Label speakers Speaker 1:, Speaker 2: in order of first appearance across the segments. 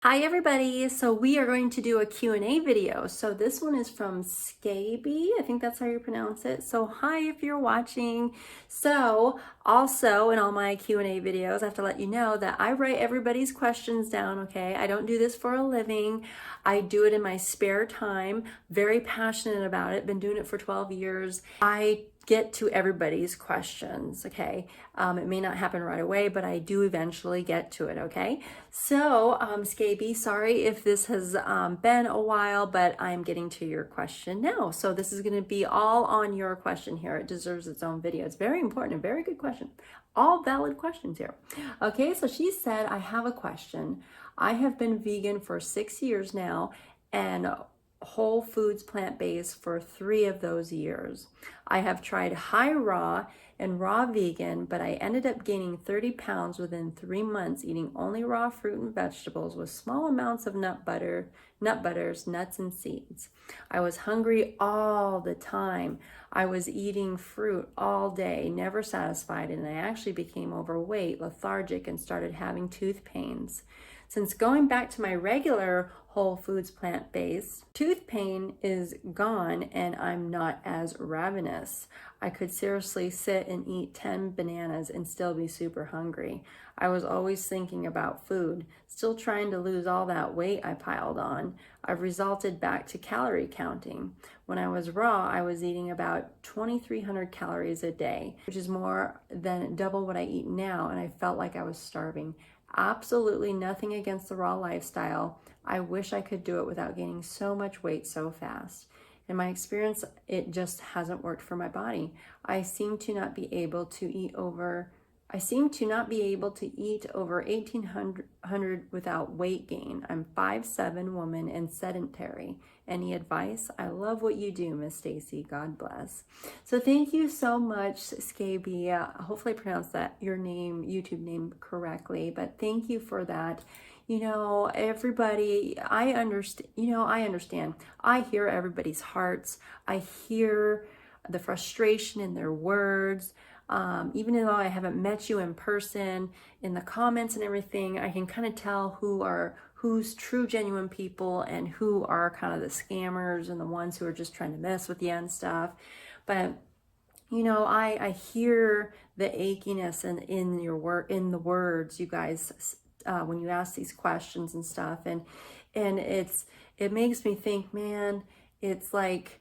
Speaker 1: Hi everybody, so we are going to do a Q&A video. So this one is from Staci, I think that's how you pronounce it. So hi if you're watching. So also in all my Q&A videos, I have to let you know that I write everybody's questions down, okay? I don't do this for a living. I do it in my spare time, very passionate about it, been doing it for 12 years. I get to everybody's questions, okay? It may not happen right away, but I do eventually get to it, okay? So, Scaby, sorry if this has been a while, but I'm getting to your question now. So this is gonna be all on your question here. It deserves its own video. It's very important, a very good question. All valid questions here. Okay, so she said, I have a question. I have been vegan for 6 years now, and whole foods plant-based for 3 of those years. I have tried high raw and raw vegan, but I ended up gaining 30 pounds within 3 months eating only raw fruit and vegetables with small amounts of nut butters, nuts, and seeds. I was hungry all the time. I was eating fruit all day, never satisfied, and I actually became overweight, lethargic, and started having tooth pains. Since going back to my regular whole foods plant-based, tooth pain is gone and I'm not as ravenous. I could seriously sit and eat 10 bananas and still be super hungry. I was always thinking about food, still trying to lose all that weight I piled on. I've resulted back to calorie counting. When I was raw, I was eating about 2,300 calories a day, which is more than double what I eat now, and I felt like I was starving. Absolutely nothing against the raw lifestyle. I wish I could do it without gaining so much weight so fast. In my experience, it just hasn't worked for my body. I seem to not be able to eat over 1,800 without weight gain. I'm 5'7" woman and sedentary. Any advice? I love what you do, Miss Staci. God bless. So thank you so much, Scaby. Hopefully I pronounced that your name, YouTube name correctly, but thank you for that. You know, everybody, I understand. I hear everybody's hearts. I hear the frustration in their words. Even though I haven't met you in person, in the comments and everything, I can kind of tell who's true, genuine people and who are kind of the scammers and the ones who are just trying to mess with you and stuff. But you know, I hear the achiness in your work, in the words, you guys, when you ask these questions and stuff, and it makes me think, man, it's like,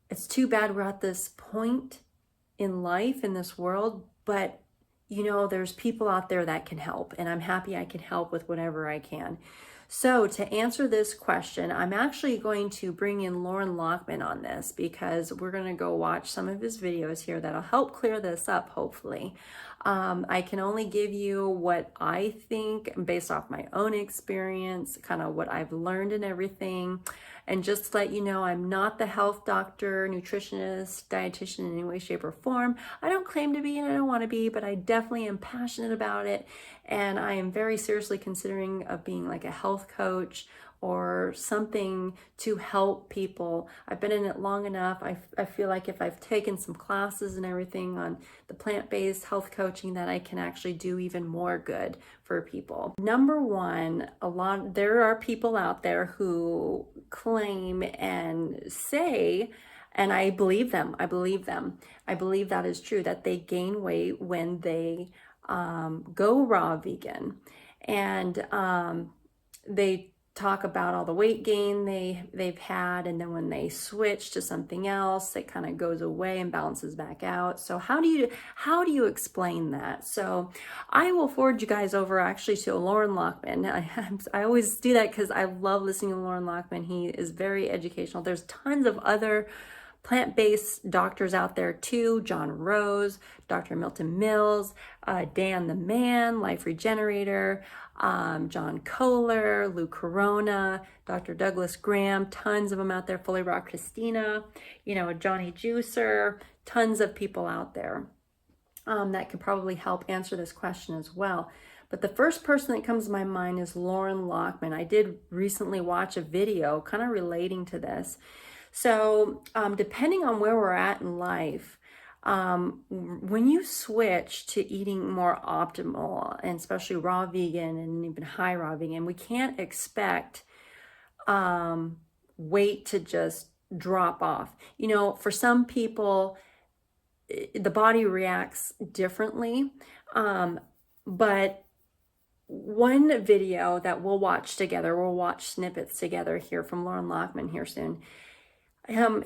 Speaker 1: it's too bad we're at this point in life, in this world, but you know, there's people out there that can help, and I'm happy I can help with whatever I can. So to answer this question, I'm actually going to bring in Loren Lockman on this because we're going to go watch some of his videos here that'll help clear this up, hopefully. I can only give you what I think based off my own experience, kind of what I've learned and everything. And just to let you know, I'm not the health doctor, nutritionist, dietitian in any way, shape, or form. I don't claim to be and I don't want to be, but I definitely am passionate about it. And I am very seriously considering of being like a health coach or something to help people. I've been in it long enough. I feel like if I've taken some classes and everything on the plant-based health coaching, that I can actually do even more good for people. Number one, there are people out there who claim and say, and I believe them. I believe that is true, that they gain weight when they go raw vegan, and they talk about all the weight gain they've had, and then when they switch to something else, it kind of goes away and balances back out. So how do you explain that? So I will forward you guys over actually to Loren Lockman. I always do that because I love listening to Loren Lockman. He is very educational. There's tons of other plant-based doctors out there too. John Rose, Dr. Milton Mills, Dan the Man, Life Regenerator, John Kohler, Lou Corona, Dr. Douglas Graham, tons of them out there, Fully Raw Christina, you know, Jonny Juicer, tons of people out there that could probably help answer this question as well. But the first person that comes to my mind is Loren Lockman. I did recently watch a video kind of relating to this. So depending on where we're at in life, when you switch to eating more optimal, and especially raw vegan and even high raw vegan, we can't expect weight to just drop off. You know, for some people, the body reacts differently. But one video that we'll watch together, we'll watch snippets together here from Loren Lockman here soon.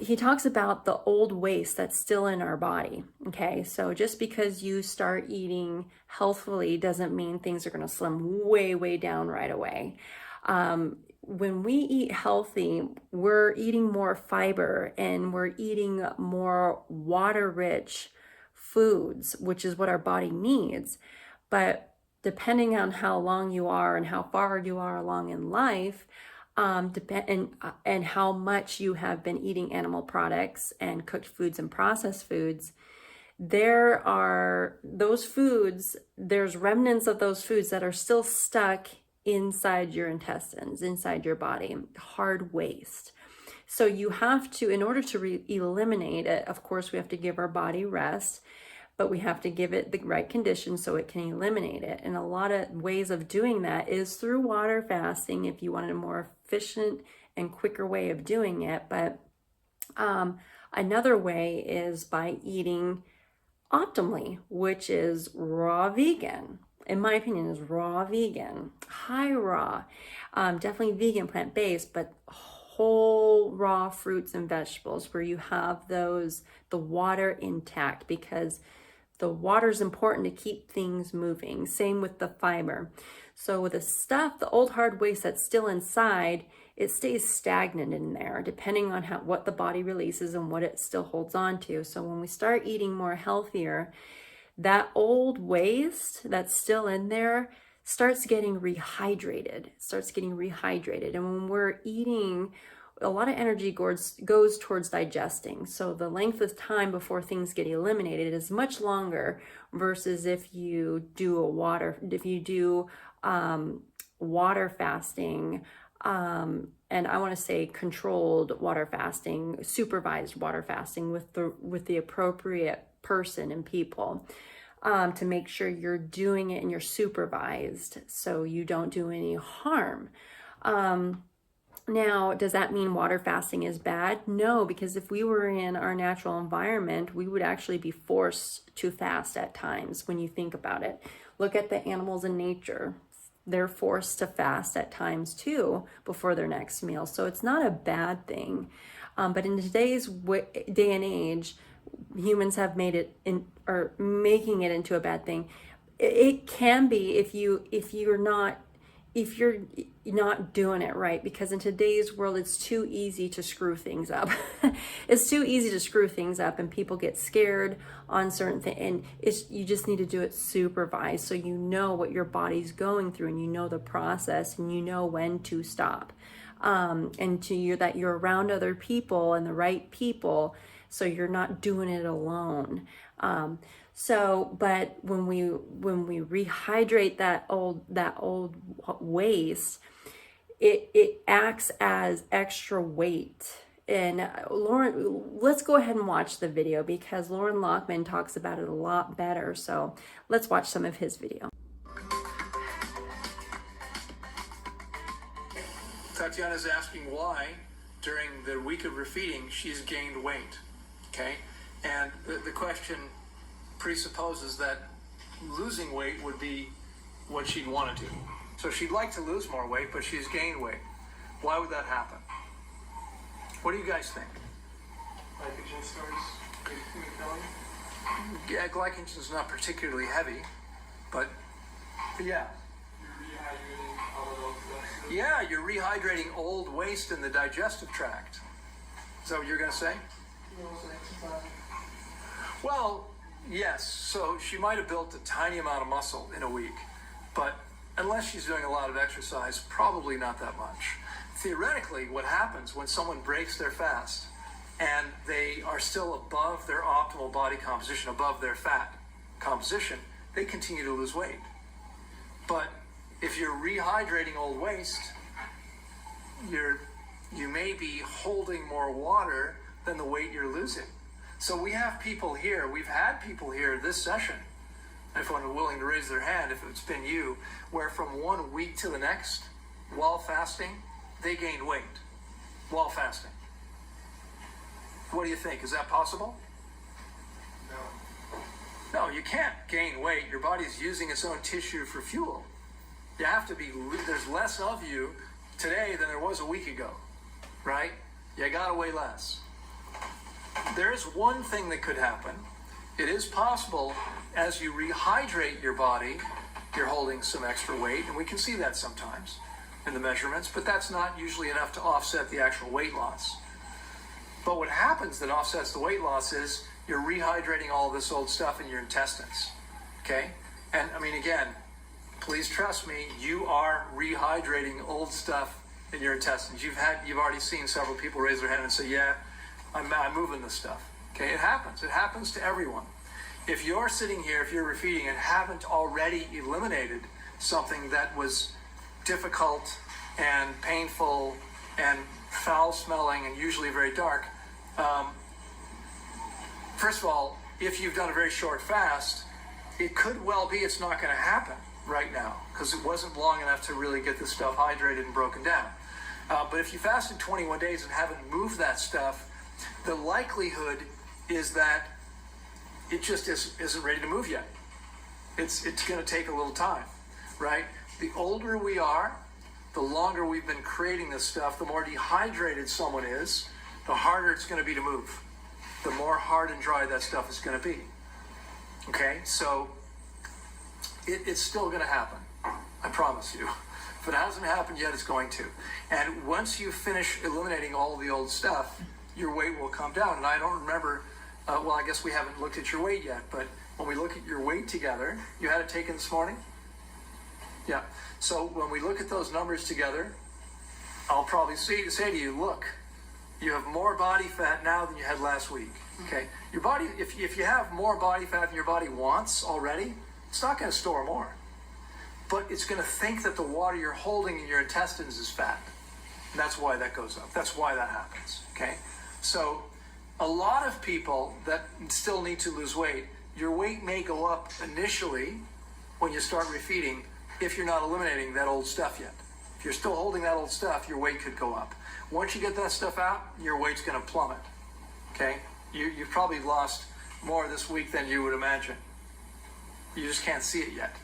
Speaker 1: He talks about the old waste that's still in our body. Okay, so just because you start eating healthfully doesn't mean things are going to slim way, way down right away. When we eat healthy, we're eating more fiber and we're eating more water-rich foods, which is what our body needs. But depending on how long you are and how far you are along in life, and how much you have been eating animal products and cooked foods and processed foods, there are those foods, there's remnants of those foods that are still stuck inside your intestines, inside your body, hard waste. So you have to, in order to eliminate it, of course, we have to give our body rest, but we have to give it the right conditions so it can eliminate it. And a lot of ways of doing that is through water fasting, if you wanted a more efficient and quicker way of doing it. But another way is by eating optimally, which is raw vegan. In my opinion, is raw vegan, high raw, definitely vegan, plant-based, but whole raw fruits and vegetables where you have the water intact, because the water is important to keep things moving. Same with the fiber. So with the stuff, the old hard waste that's still inside, it stays stagnant in there, depending on what the body releases and what it still holds on to. So when we start eating more healthier, that old waste that's still in there starts getting rehydrated. And when we're eating, a lot of energy goes towards digesting. So the length of time before things get eliminated is much longer versus if you do water fasting, and I want to say controlled water fasting, supervised water fasting with the appropriate person and people, to make sure you're doing it and you're supervised so you don't do any harm. Now, does that mean water fasting is bad? No, because if we were in our natural environment, we would actually be forced to fast at times when you think about it. Look at the animals in nature. They're forced to fast at times too before their next meal. So it's not a bad thing. But in today's day and age, humans have made it making it into a bad thing. It can be if you're not doing it right, because in today's world, it's too easy to screw things up. It's too easy to screw things up, and people get scared on certain things. And you just need to do it supervised, so you know what your body's going through, and you know the process, and you know when to stop. And that you're around other people and the right people, so you're not doing it alone. But when we rehydrate that old waste, it acts as extra weight. And Loren, let's go ahead and watch the video, because Loren Lockman talks about it a lot better. So let's watch some of his video.
Speaker 2: Tatiana's asking why during the week of her feeding she's gained weight. Okay, and the question presupposes that losing weight would be what she'd want to do. So she'd like to lose more weight, but she's gained weight. Why would that happen? What do you guys think?
Speaker 3: Glycogen stores in the belly?
Speaker 2: Yeah, glycogen is not particularly heavy, but yeah.
Speaker 3: You're rehydrating all of those.
Speaker 2: Yeah, you're rehydrating old waste in the digestive tract. Is that what you're going to say? Well, yes. So she might have built a tiny amount of muscle in a week, but unless she's doing a lot of exercise, probably not that much. Theoretically, what happens when someone breaks their fast and they are still above their optimal body composition, above their fat composition, they continue to lose weight. But if you're rehydrating old waste, you may be holding more water than the weight you're losing. So we have people here, we've had people here this session, if anyone willing to raise their hand, if it's been you, where from 1 week to the next, while fasting, they gained weight while fasting. What do you think? Is that possible? No, you can't gain weight. Your body's using its own tissue for fuel. You have to be, there's less of you today than there was a week ago, right? You gotta weigh less. There is one thing that could happen. It is possible as you rehydrate your body, you're holding some extra weight, and we can see that sometimes in the measurements, but that's not usually enough to offset the actual weight loss. But what happens that offsets the weight loss is you're rehydrating all this old stuff in your intestines, okay? And I mean, again, please trust me, you are rehydrating old stuff in your intestines. You've already seen several people raise their hand and say, yeah, I'm moving this stuff, okay? It happens to everyone. If you're sitting here, if you're refeeding and haven't already eliminated something that was difficult and painful and foul smelling and usually very dark, first of all, if you've done a very short fast, it could well be it's not going to happen right now because it wasn't long enough to really get this stuff hydrated and broken down. But if you fasted 21 days and haven't moved that stuff, the likelihood is that it just isn't ready to move yet. It's going to take a little time, right? The older we are, the longer we've been creating this stuff, the more dehydrated someone is, the harder it's going to be to move. The more hard and dry that stuff is going to be. Okay, so it's still going to happen. I promise you. If it hasn't happened yet, it's going to. And once you finish eliminating all the old stuff, your weight will come down. And I don't remember, well, I guess we haven't looked at your weight yet, but when we look at your weight together, you had it taken this morning? Yeah. So when we look at those numbers together, I'll probably say to you, look, you have more body fat now than you had last week. Okay. Your body, if you have more body fat than your body wants already, it's not going to store more. But it's going to think that the water you're holding in your intestines is fat. And that's why that goes up. That's why that happens. Okay. So a lot of people that still need to lose weight, your weight may go up initially when you start refeeding if you're not eliminating that old stuff yet. If you're still holding that old stuff, your weight could go up. Once you get that stuff out, your weight's going to plummet. Okay? You've probably lost more this week than you would imagine. You just can't see it yet.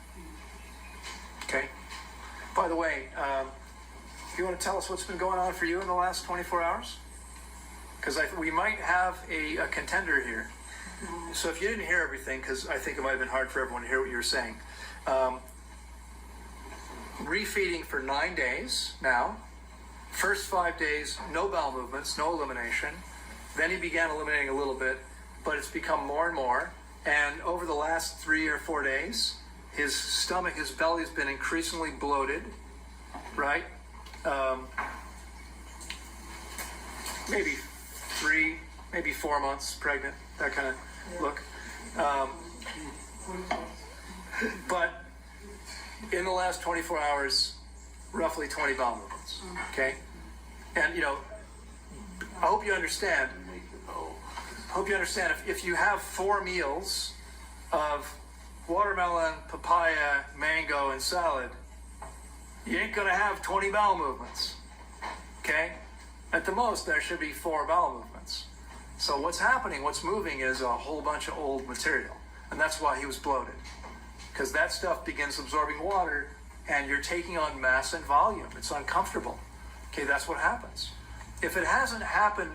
Speaker 2: Okay? By the way, you want to tell us what's been going on for you in the last 24 hours? Because we might have a contender here. So if you didn't hear everything, because I think it might have been hard for everyone to hear what you were saying. Refeeding for 9 days now. First 5 days, no bowel movements, no elimination. Then he began eliminating a little bit, but it's become more and more. And over the last 3 or 4 days, his stomach, his belly has been increasingly bloated, right? Maybe 3, maybe 4 months pregnant, that kind of look. But in the last 24 hours, roughly 20 bowel movements, okay? And, you know, I hope you understand, if you have 4 meals of watermelon, papaya, mango, and salad, you ain't gonna have 20 bowel movements, okay? At the most, there should be 4 bowel movements. So what's happening, what's moving is a whole bunch of old material. And that's why he was bloated. Because that stuff begins absorbing water and you're taking on mass and volume. It's uncomfortable. Okay, that's what happens. If it hasn't happened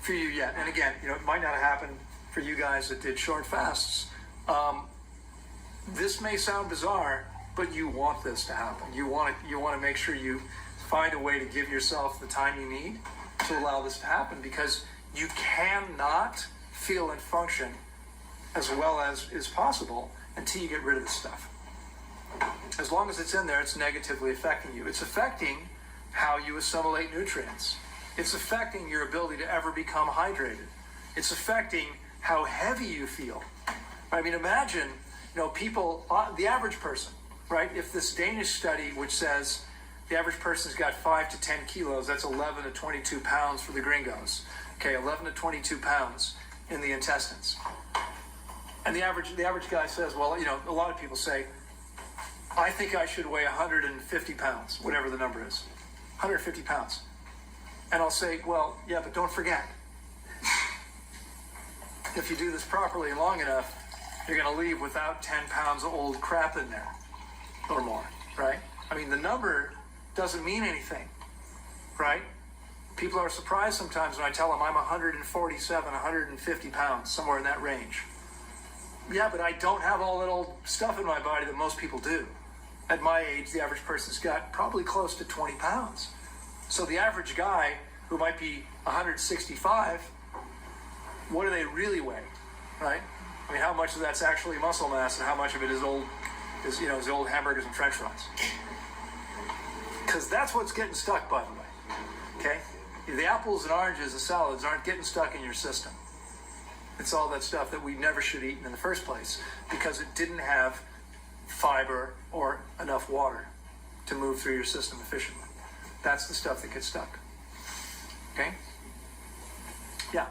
Speaker 2: for you yet, and again, you know, it might not have happened for you guys that did short fasts. This may sound bizarre, but you want this to happen. You want to make sure you find a way to give yourself the time you need to allow this to happen, because you cannot feel and function as well as is possible until you get rid of the stuff. As long as it's in there, it's negatively affecting you. It's affecting how you assimilate nutrients. It's affecting your ability to ever become hydrated. It's affecting how heavy you feel. I mean, imagine, you know, people, the average person, right? If this Danish study, which says the average person's got 5 to 10 kilos, that's 11 to 22 pounds for the gringos. Okay, 11 to 22 pounds. in the intestines. And the average guy says, well, you know, a lot of people say, I think I should weigh 150 pounds, whatever the number is, 150 pounds. And I'll say, well, yeah, but don't forget, if you do this properly and long enough, you're going to leave without 10 pounds of old crap in there or more, right? I mean, the number doesn't mean anything, right? People are surprised sometimes when I tell them I'm 147, 150 pounds, somewhere in that range. Yeah, but I don't have all that old stuff in my body that most people do. At my age, the average person's got probably close to 20 pounds. So the average guy who might be 165, what do they really weigh, right? I mean, how much of that's actually muscle mass and how much of it is old hamburgers and French fries? Because that's what's getting stuck, by the way, okay? The apples and oranges, the salads aren't getting stuck in your system. It's all that stuff that we never should eat in the first place because it didn't have fiber or enough water to move through your system efficiently. That's the stuff that gets stuck. Okay? Yeah.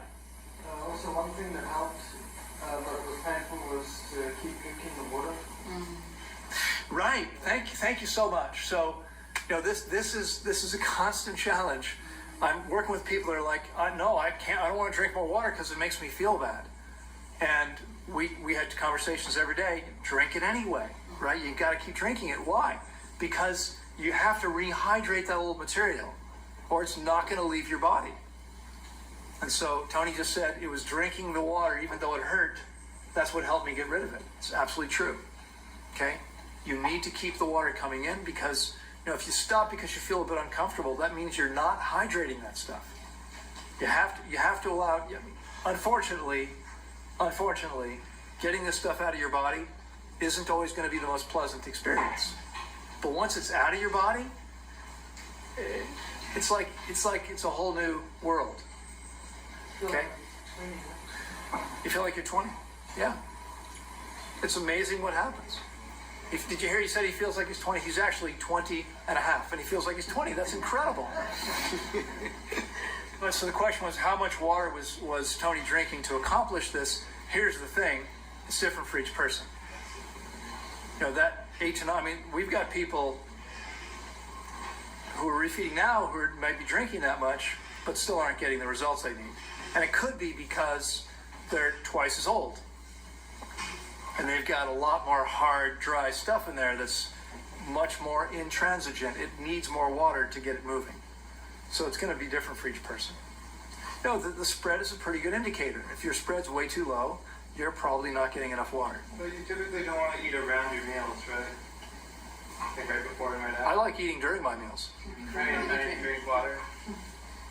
Speaker 3: Also, one thing that helped, that was painful, was to keep drinking the water.
Speaker 2: Right. Thank you so much. So, you know, this is a constant challenge. I'm working with people that are like, no, I can't. I don't want to drink more water because it makes me feel bad. And we had conversations every day. Drink it anyway, right? You got to keep drinking it. Why? Because you have to rehydrate that old material, or it's not going to leave your body. And so Tony just said it was drinking the water, even though it hurt. That's what helped me get rid of it. It's absolutely true. Okay? You need to keep the water coming in because, you know, if you stop because you feel a bit uncomfortable, that means you're not hydrating that stuff. You have to allow. Unfortunately, getting this stuff out of your body isn't always going to be the most pleasant experience. But once it's out of your body, it's like it's a whole new world. Okay? You feel like you're 20? Yeah. It's amazing what happens. Did you hear he said he feels like he's 20? He's actually 20 and a half, and he feels like he's 20. That's incredible. So the question was, how much water was Tony drinking to accomplish this? Here's the thing. It's different for each person. You know, that 8 to 9, I mean, we've got people who are refeeding now who might be drinking that much, but still aren't getting the results they need. And it could be because they're twice as old. And they've got a lot more hard, dry stuff in there that's much more intransigent. It needs more water to get it moving. So it's going to be different for each person. You know, the spread is a pretty good indicator. If your spread's way too low, you're probably not getting enough water.
Speaker 3: But you typically don't want to eat around your meals, right? Like right before and right after.
Speaker 2: I like eating during my meals.
Speaker 3: Right, and then you drink water.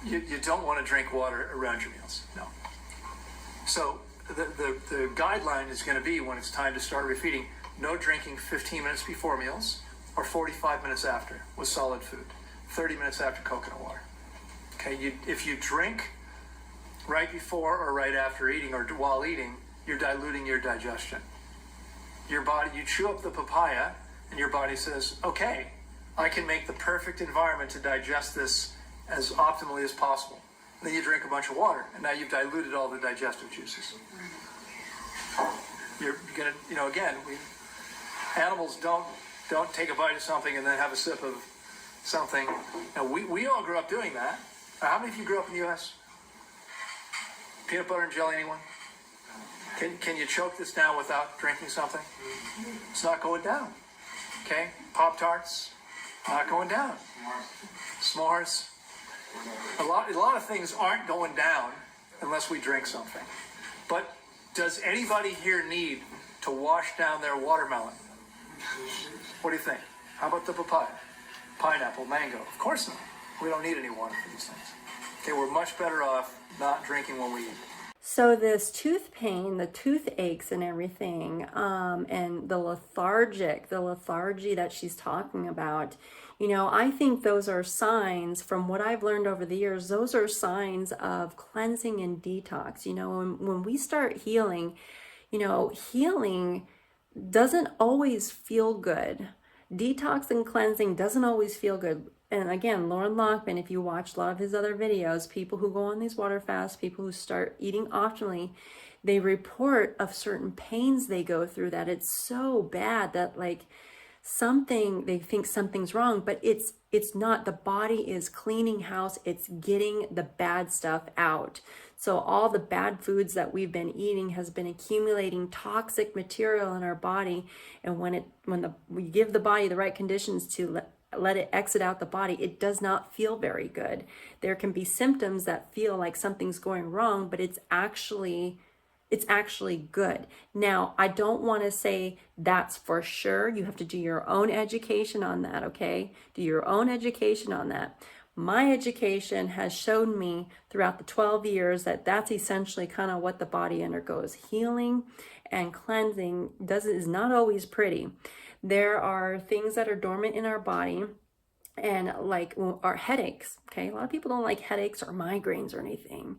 Speaker 2: You don't want to drink water around your meals, no. So the guideline is going to be when it's time to start refeeding, no drinking 15 minutes before meals or 45 minutes after with solid food, 30 minutes after coconut water. Okay, if you drink right before or right after eating or while eating, you're diluting your digestion. Your body, you chew up the papaya and your body says, okay, I can make the perfect environment to digest this as optimally as possible. And then you drink a bunch of water, and now you've diluted all the digestive juices. You're gonna, you know, again, animals don't take a bite of something and then have a sip of something. Now we all grew up doing that. Now, how many of you grew up in the U.S.? Peanut butter and jelly, anyone? Can you choke this down without drinking something? It's not going down. Okay, Pop-Tarts, not going down. S'mores. A lot of things aren't going down unless we drink something. But does anybody here need to wash down their watermelon? What do you think? How about the papaya? Pineapple, mango? Of course not. We don't need any water for these things. Okay, we're much better off not drinking when we eat.
Speaker 1: So this tooth pain, the tooth aches and everything, and the lethargy that she's talking about, you know, I think those are signs, from what I've learned over the years, those are signs of cleansing and detox. You know, when we start healing, you know, healing doesn't always feel good. Detox and cleansing doesn't always feel good. and again, Loren Lockman, if you watch a lot of his other videos, people who go on these water fasts, people who start eating optimally, they report of certain pains they go through, that it's so bad that like they think something's wrong, but it's not. The body is cleaning house. It's getting the bad stuff out. So all the bad foods that we've been eating has been accumulating toxic material in our body, and when we give the body the right conditions to let it exit out the body, it does not feel very good. There can be symptoms that feel like something's going wrong, but it's actually good. Now, I don't want to say that's for sure. You have to do your own education on that, okay? Do your own education on that. My education has shown me throughout the 12 years that that's essentially kind of what the body undergoes. Healing and cleansing is not always pretty. There are things that are dormant in our body, and like our headaches, okay? A lot of people don't like headaches or migraines or anything.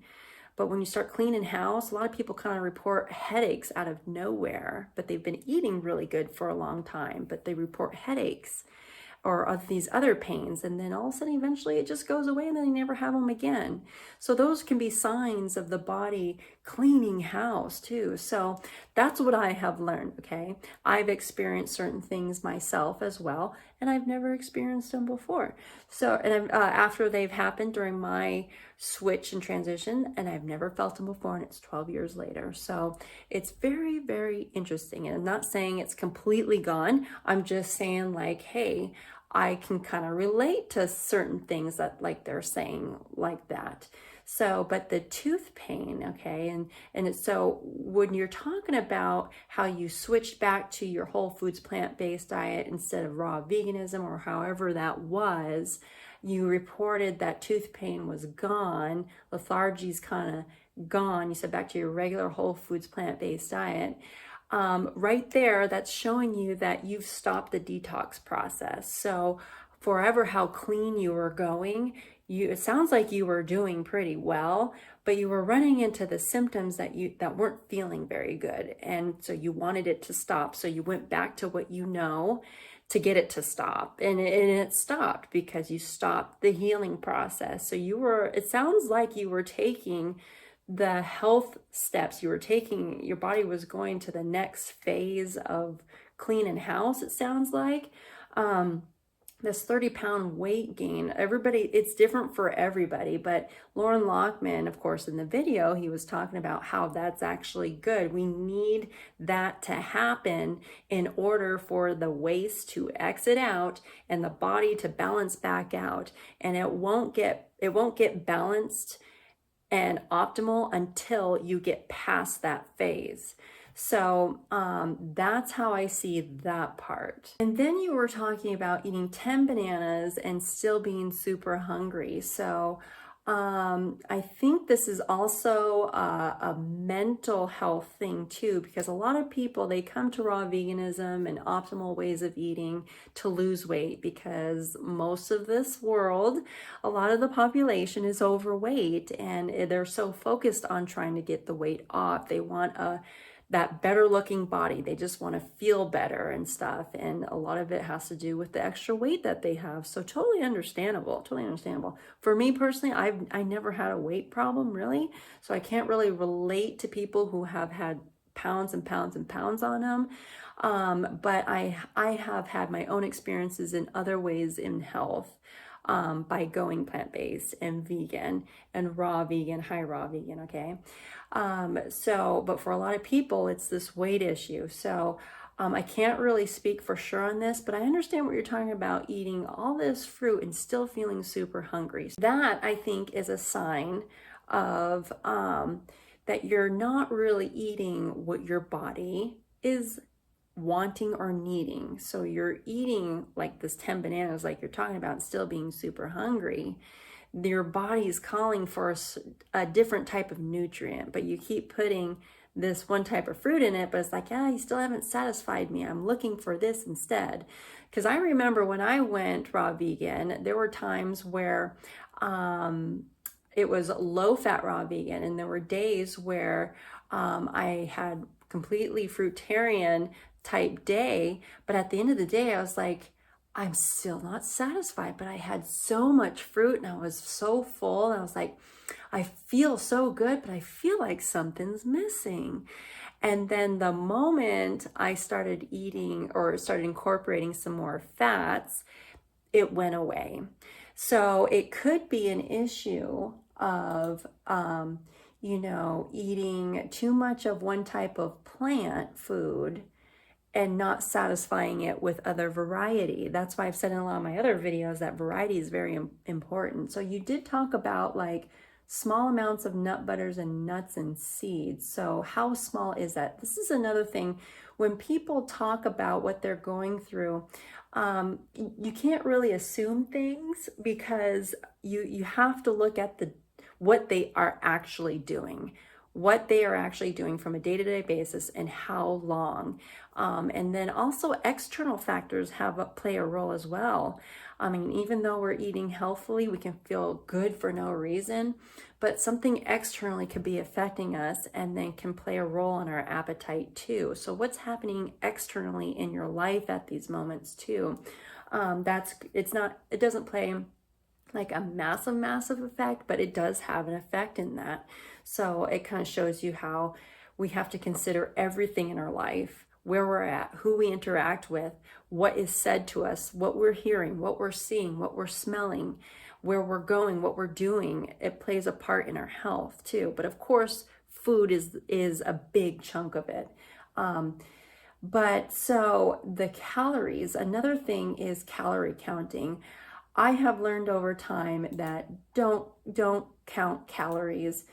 Speaker 1: But when you start cleaning house, a lot of people kind of report headaches out of nowhere, but they've been eating really good for a long time, but they report headaches or of these other pains, and then all of a sudden eventually it just goes away and then they never have them again. So those can be signs of the body cleaning house too. So that's what I have learned, okay? I've experienced certain things myself as well, and I've never experienced them before. So, and after they've happened during my switch and transition, and I've never felt them before, and it's 12 years later. So it's very, very interesting. And I'm not saying it's completely gone. I'm just saying like, hey, I can kind of relate to certain things that like they're saying like that. So, but the tooth pain, okay, and it's, so when you're talking about how you switched back to your whole foods plant-based diet instead of raw veganism or however that was, you reported that tooth pain was gone, lethargy's kind of gone. You said back to your regular whole foods plant-based diet. Right there, that's showing you that you've stopped the detox process. So forever how clean you were going, it sounds like you were doing pretty well, but you were running into the symptoms that weren't feeling very good. And so you wanted it to stop. So you went back to what you know to get it to stop. And it stopped because you stopped the healing process. So it sounds like you were taking the health steps, your body was going to the next phase of cleaning house, it sounds like. This 30-pound weight gain, it's different for everybody, but Loren Lockman, of course, in the video, he was talking about how that's actually good. We need that to happen in order for the waste to exit out and the body to balance back out. And it won't get balanced and optimal until you get past that phase. So that's how I see that part. And then you were talking about eating 10 bananas and still being super hungry. So I think this is also a mental health thing too, because a lot of people, they come to raw veganism and optimal ways of eating to lose weight, because most of this world, a lot of the population is overweight and they're so focused on trying to get the weight off. They want that better looking body. They just want to feel better and stuff. And a lot of it has to do with the extra weight that they have. So totally understandable, totally understandable. For me personally, I never had a weight problem really. So I can't really relate to people who have had pounds and pounds and pounds on them. But I have had my own experiences in other ways in health. By going plant-based and vegan and raw vegan, high raw vegan, okay? But for a lot of people, it's this weight issue. So I can't really speak for sure on this, but I understand what you're talking about, eating all this fruit and still feeling super hungry. That, I think, is a sign of that you're not really eating what your body is wanting or needing. So you're eating like this 10 bananas like you're talking about and still being super hungry. Your body's calling for a different type of nutrient, but you keep putting this one type of fruit in it, but it's like, yeah, you still haven't satisfied me. I'm looking for this instead. Because I remember when I went raw vegan, there were times where it was low fat raw vegan, and there were days where I had completely fruitarian type day, but at the end of the day I was like, I'm still not satisfied, but I had so much fruit and I was so full. And I was like, I feel so good, but I feel like something's missing. And then the moment I started eating or started incorporating some more fats, it went away. So it could be an issue of, eating too much of one type of plant food and not satisfying it with other variety. That's why I've said in a lot of my other videos that variety is very important. So you did talk about like small amounts of nut butters and nuts and seeds. So how small is that? This is another thing. When people talk about what they're going through, you can't really assume things because you have to look at what they are actually doing. What they are actually doing from a day-to-day basis and how long. And then also external factors play a role as well. I mean, even though we're eating healthfully, we can feel good for no reason, but something externally could be affecting us and then can play a role in our appetite too. So what's happening externally in your life at these moments too? It doesn't play like a massive effect, but it does have an effect in that. So it kind of shows you how we have to consider everything in our life, where we're at, who we interact with, what is said to us, what we're hearing, what we're seeing, what we're smelling, where we're going, what we're doing. It plays a part in our health too. But of course, food is a big chunk of it. But so the calories, another thing is calorie counting. I have learned over time that don't count calories.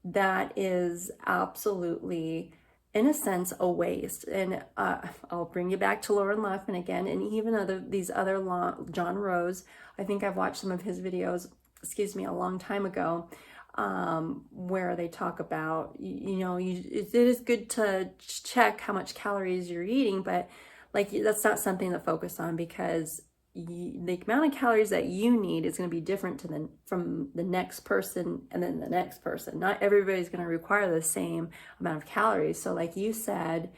Speaker 1: That is absolutely, in a sense, a waste. And I'll bring you back to Loren Lockman again, and even these other John Rose. I think I've watched some of his videos, a long time ago, where they talk about, it is good to check how much calories you're eating, but like that's not something to focus on because the amount of calories that you need is going to be different from the next person and then the next person. Not everybody's going to require the same amount of calories. So like you said,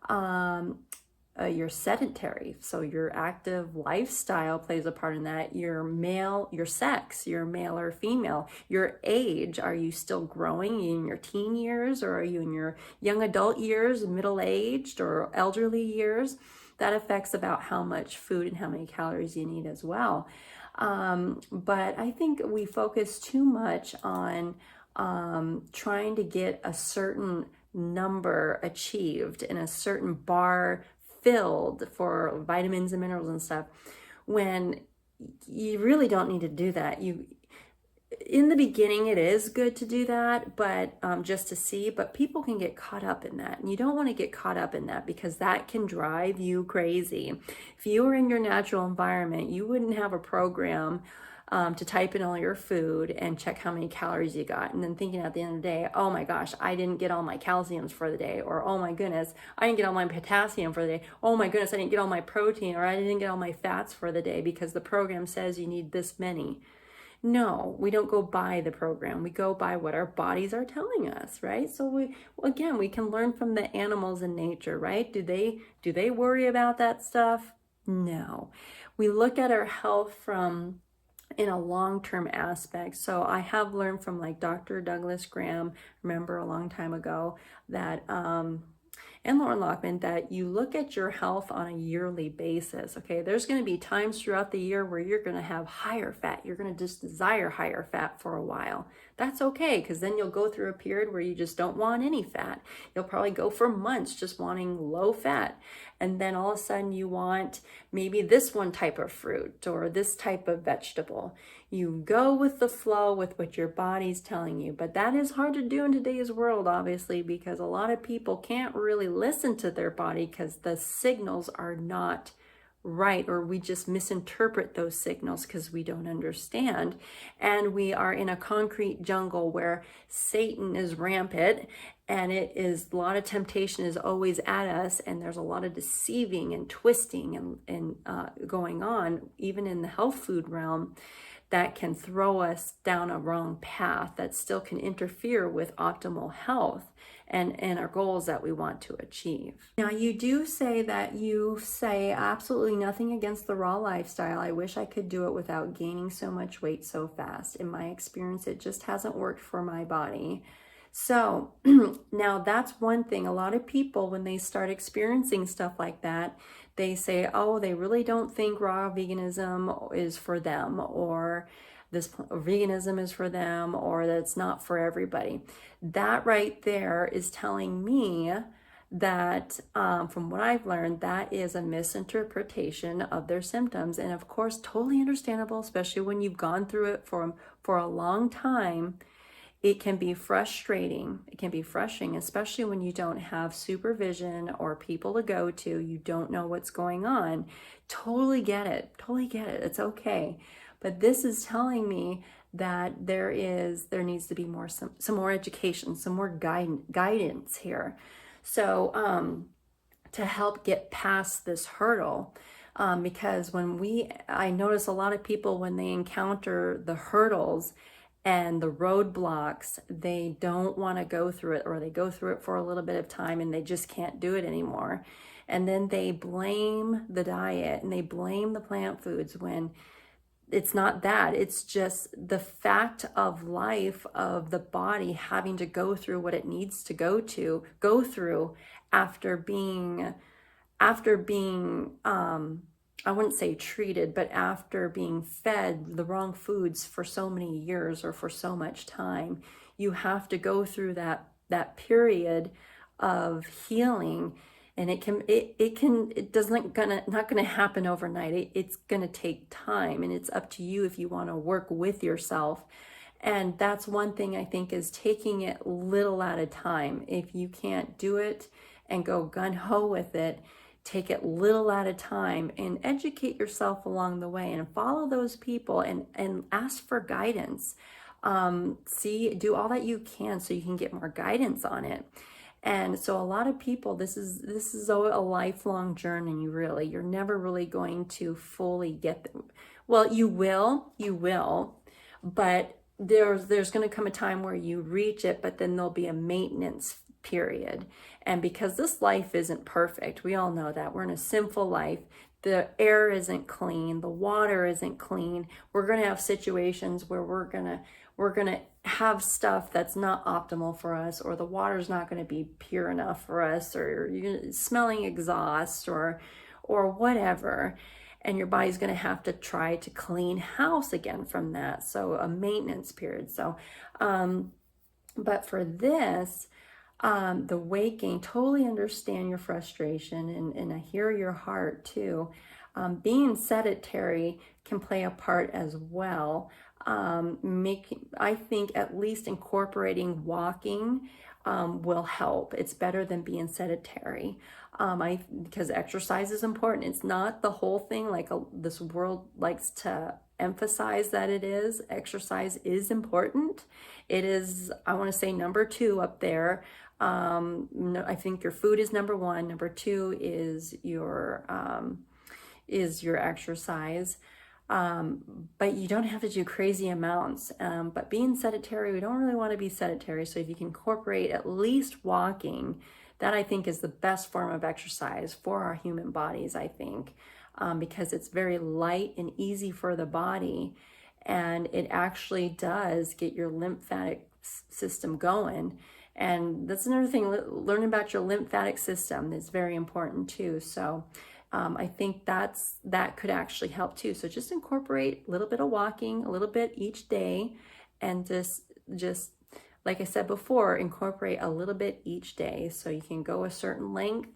Speaker 1: you're sedentary. So your active lifestyle plays a part in that. Your sex, you're male or female. Your age, are you still growing in your teen years, or are you in your young adult years, middle-aged or elderly years? That affects about how much food and how many calories you need as well. But I think we focus too much on trying to get a certain number achieved and a certain bar filled for vitamins and minerals and stuff, when you really don't need to do that. In the beginning, it is good to do that, but just to see, but people can get caught up in that. And you don't want to get caught up in that because that can drive you crazy. If you were in your natural environment, you wouldn't have a program to type in all your food and check how many calories you got. And then thinking at the end of the day, oh my gosh, I didn't get all my calciums for the day. Or, oh my goodness, I didn't get all my potassium for the day. Oh my goodness, I didn't get all my protein, or I didn't get all my fats for the day because the program says you need this many. No, we don't go by the program. We go by what our bodies are telling us, right? So we can learn from the animals in nature, right? Do they worry about that stuff? No. We look at our health in a long-term aspect. So I have learned from like Dr. Douglas Graham, remember a long time ago, that and Loren Lockman, that you look at your health on a yearly basis. Okay, there's going to be times throughout the year where you're going to have higher fat. You're going to just desire higher fat for a while. That's okay, because then you'll go through a period where you just don't want any fat. You'll probably go for months just wanting low fat. And then all of a sudden you want maybe this one type of fruit or this type of vegetable. You go with the flow with what your body's telling you. But that is hard to do in today's world, obviously, because a lot of people can't really listen to their body because the signals are not right, or we just misinterpret those signals because we don't understand. And we are in a concrete jungle where Satan is rampant, and it is a lot of temptation is always at us, and there's a lot of deceiving and twisting and going on, even in the health food realm, that can throw us down a wrong path that still can interfere with optimal health and our goals that we want to achieve. Now, you do say that you say absolutely nothing against the raw lifestyle. I wish I could do it without gaining so much weight so fast. In my experience, it just hasn't worked for my body. So now that's one thing. A lot of people, when they start experiencing stuff like that, they say, oh, they really don't think raw veganism is for them, or this veganism is for them, or that's not for everybody. That right there is telling me that from what I've learned, that is a misinterpretation of their symptoms. And of course, totally understandable, especially when you've gone through it for a long time. It can be frustrating. It can be frustrating, especially when you don't have supervision or people to go to. You don't know what's going on. Totally get it. Totally get it. It's okay. But this is telling me that there needs to be some more education, some more guidance here. So to help get past this hurdle, because I notice a lot of people, when they encounter the hurdles and the roadblocks, they don't want to go through it, or they go through it for a little bit of time and they just can't do it anymore. And then they blame the diet and they blame the plant foods, when it's not that. It's just the fact of life, of the body having to go through what it needs to go through after being I wouldn't say treated, but after being fed the wrong foods for so many years or for so much time. You have to go through that period of healing, and not gonna happen overnight. It's gonna take time, and it's up to you if you want to work with yourself. And that's one thing I think, is taking it little at a time. If you can't do it and go gun-ho with it, take it little at a time and educate yourself along the way, and follow those people and ask for guidance. Do all that you can so you can get more guidance on it. And so a lot of people, this is a lifelong journey. You're never really going to fully get them. Well, you will, but there's going to come a time where you reach it, but then there'll be a maintenance period. And because this life isn't perfect, we all know that. We're in a sinful life. The air isn't clean. The water isn't clean. We're going to have situations where we're going to have stuff that's not optimal for us, or the water's not going to be pure enough for us, or you're smelling exhaust or whatever. And your body's going to have to try to clean house again from that. So a maintenance period. So, but for this, the weight gain, totally understand your frustration, and I hear your heart too. Being sedentary can play a part as well. I think at least incorporating walking will help. It's better than being sedentary. Because exercise is important. It's not the whole thing like this world likes to emphasize that it is. Exercise is important. It is, I want to say, number 2 up there. I think your food is number 1. Number 2 is your exercise. But you don't have to do crazy amounts. But being sedentary, we don't really want to be sedentary. So if you can incorporate at least walking, that I think is the best form of exercise for our human bodies, I think, because it's very light and easy for the body. And it actually does get your lymphatic system going. And that's another thing, learning about your lymphatic system is very important too. So I think that could actually help too. So just incorporate a little bit of walking, a little bit each day, and just like I said before, incorporate a little bit each day. So you can go a certain length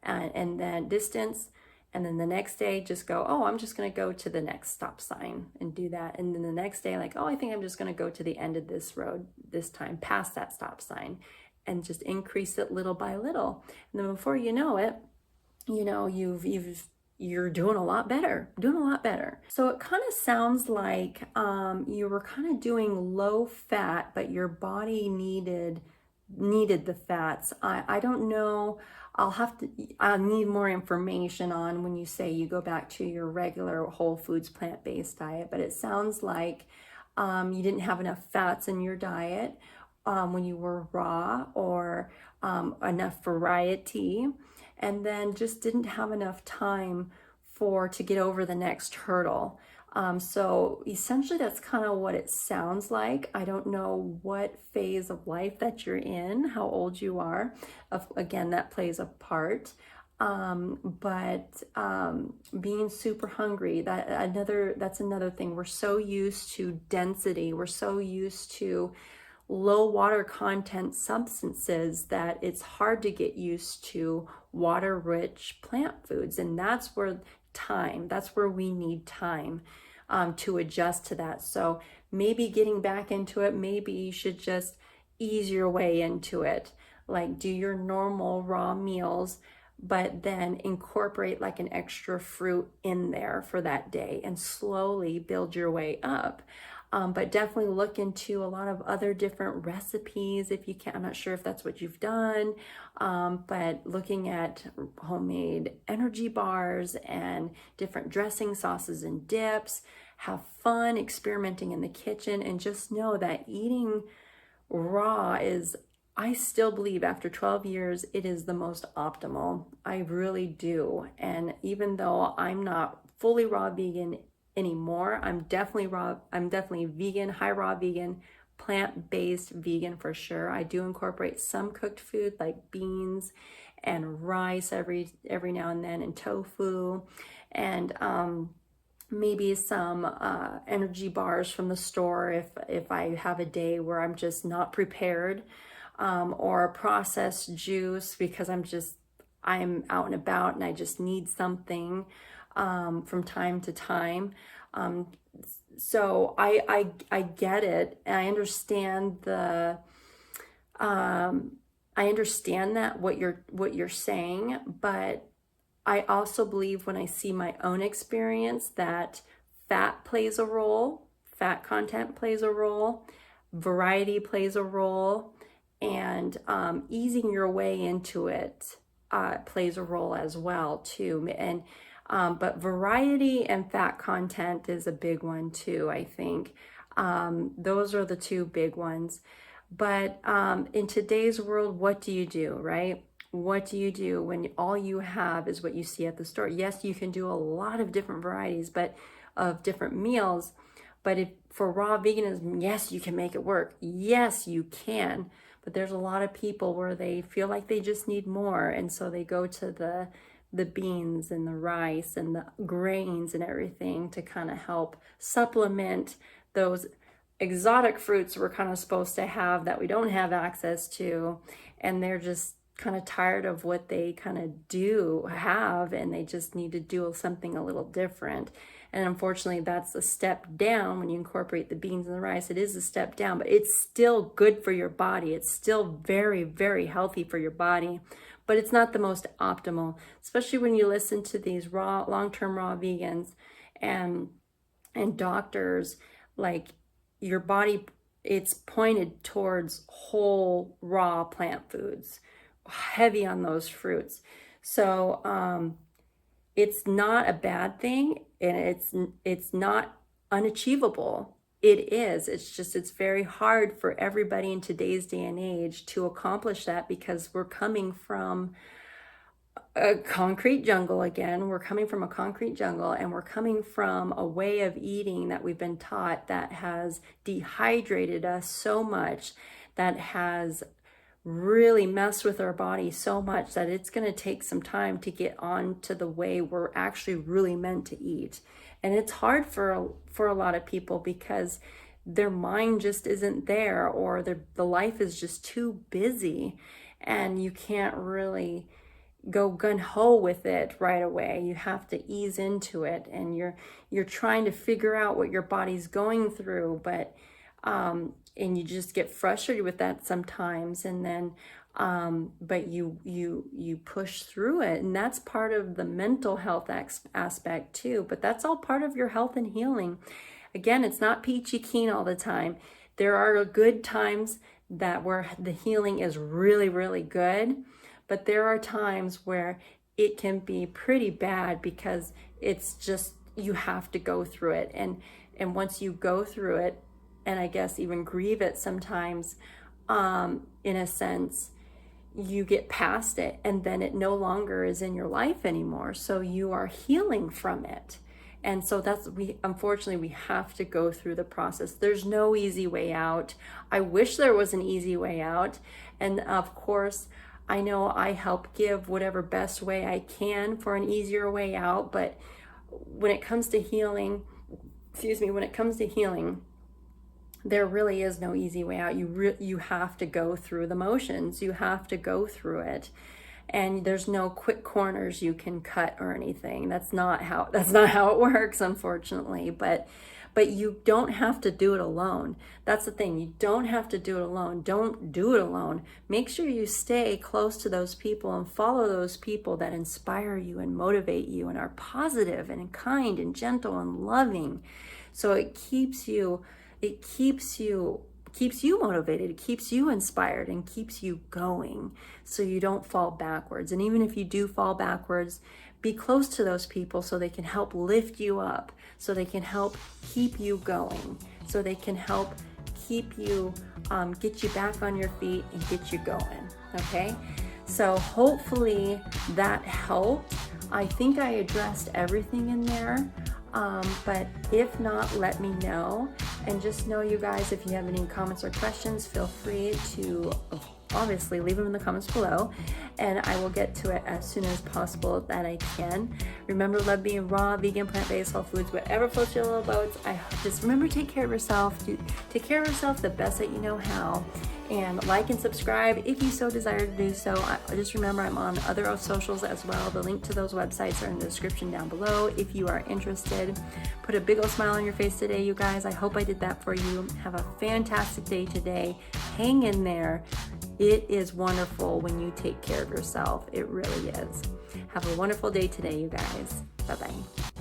Speaker 1: and then distance, and then the next day just go, oh, I'm just going to go to the next stop sign and do that. And then the next day, like, oh, I think I'm just going to go to the end of this road this time, past that stop sign, and just increase it little by little. And then before you know it, you're doing a lot better, So it kind of sounds like you were kind of doing low fat, but your body needed needed the fats. I don't know. I'll need more information on when you say you go back to your regular whole foods plant-based diet, but it sounds like you didn't have enough fats in your diet when you were raw, or enough variety, and then just didn't have enough time to get over the next hurdle. So essentially that's kind of what it sounds like. I don't know what phase of life that you're in, how old you are. Again, that plays a part. But being super hungry, that's another thing. We're so used to density. We're so used to low water content substances that it's hard to get used to water rich plant foods. And that's where we need time to adjust to that. So maybe getting back into it, maybe you should just ease your way into it. Like do your normal raw meals, but then incorporate like an extra fruit in there for that day and slowly build your way up. But definitely look into a lot of other different recipes if you can. I'm not sure if that's what you've done, but looking at homemade energy bars and different dressing sauces and dips. Have fun experimenting in the kitchen, and just know that eating raw is, I still believe after 12 years, it is the most optimal. I really do. And even though I'm not fully raw vegan anymore, I'm definitely vegan, high raw vegan, plant-based vegan for sure. I do incorporate some cooked food like beans and rice every now and then, and tofu, and maybe some energy bars from the store if I have a day where I'm just not prepared, or processed juice because I'm out and about and I just need something from time to time. So I get it, and I understand that what you're saying, but I also believe when I see my own experience that fat plays a role, fat content plays a role, variety plays a role, and easing your way into it plays a role as well too. And but variety and fat content is a big one too, I think. Those are the two big ones. But in today's world, what do you do, right? What do you do when all you have is what you see at the store? Yes, you can do a lot of different varieties, but of different meals. But for raw veganism, yes, you can make it work. Yes, you can. But there's a lot of people where they feel like they just need more. And so they go to the beans and the rice and the grains and everything to kind of help supplement those exotic fruits we're kind of supposed to have that we don't have access to. And they're just kind of tired of what they kind of do have, and they just need to do something a little different. And unfortunately, that's a step down when you incorporate the beans and the rice. It is a step down, but it's still good for your body. It's still very, very healthy for your body, but it's not the most optimal, especially when you listen to these long-term raw vegans and doctors. Like, your body, it's pointed towards whole raw plant foods, heavy on those fruits. So it's not a bad thing, and it's not unachievable. It is. It's very hard for everybody in today's day and age to accomplish that, because we're coming from a concrete jungle again. We're coming from a concrete jungle, and we're coming from a way of eating that we've been taught that has dehydrated us so much, that has really messed with our body so much that it's going to take some time to get on to the way we're actually really meant to eat. And it's hard for a lot of people because their mind just isn't there, or the life is just too busy, and you can't really go gun-ho with it right away. You have to ease into it, and you're trying to figure out what your body's going through, but and you just get frustrated with that sometimes, and then but you push through it, and that's part of the mental health aspect too. But that's all part of your health and healing. Again, it's not peachy keen all the time. There are good times, where the healing is really, really good. But there are times where it can be pretty bad because it's just, you have to go through it. And once you go through it, and I guess even grieve it sometimes, in a sense, you get past it, and then it no longer is in your life anymore. So you are healing from it. And so unfortunately, we have to go through the process. There's no easy way out. I wish there was an easy way out. And of course, I know I help give whatever best way I can for an easier way out. But when it comes to healing, there really is no easy way out. You have to go through the motions. You have to go through it. And there's no quick corners you can cut or anything. That's not how it works, unfortunately. But you don't have to do it alone. That's the thing. You don't have to do it alone. Don't do it alone. Make sure you stay close to those people and follow those people that inspire you and motivate you and are positive and kind and gentle and loving. So it keeps you motivated, it keeps you inspired, and keeps you going so you don't fall backwards. And even if you do fall backwards, be close to those people so they can help lift you up, so they can help keep you going, so they can help keep you, get you back on your feet and get you going, okay? So hopefully that helped. I think I addressed everything in there. But if not, let me know. And just know, you guys, if you have any comments or questions, feel free to obviously leave them in the comments below, and I will get to it as soon as possible that I can. Remember, love being raw, vegan, plant-based, whole foods, whatever floats your little boats. Just remember, take care of yourself. Take care of yourself the best that you know how. And like and subscribe if you so desire to do so. Just remember, I'm on other socials as well. The link to those websites are in the description down below if you are interested. Put a big old smile on your face today, you guys. I hope I did that for you. Have a fantastic day today. Hang in there. It is wonderful when you take care of yourself. It really is. Have a wonderful day today, you guys. Bye-bye.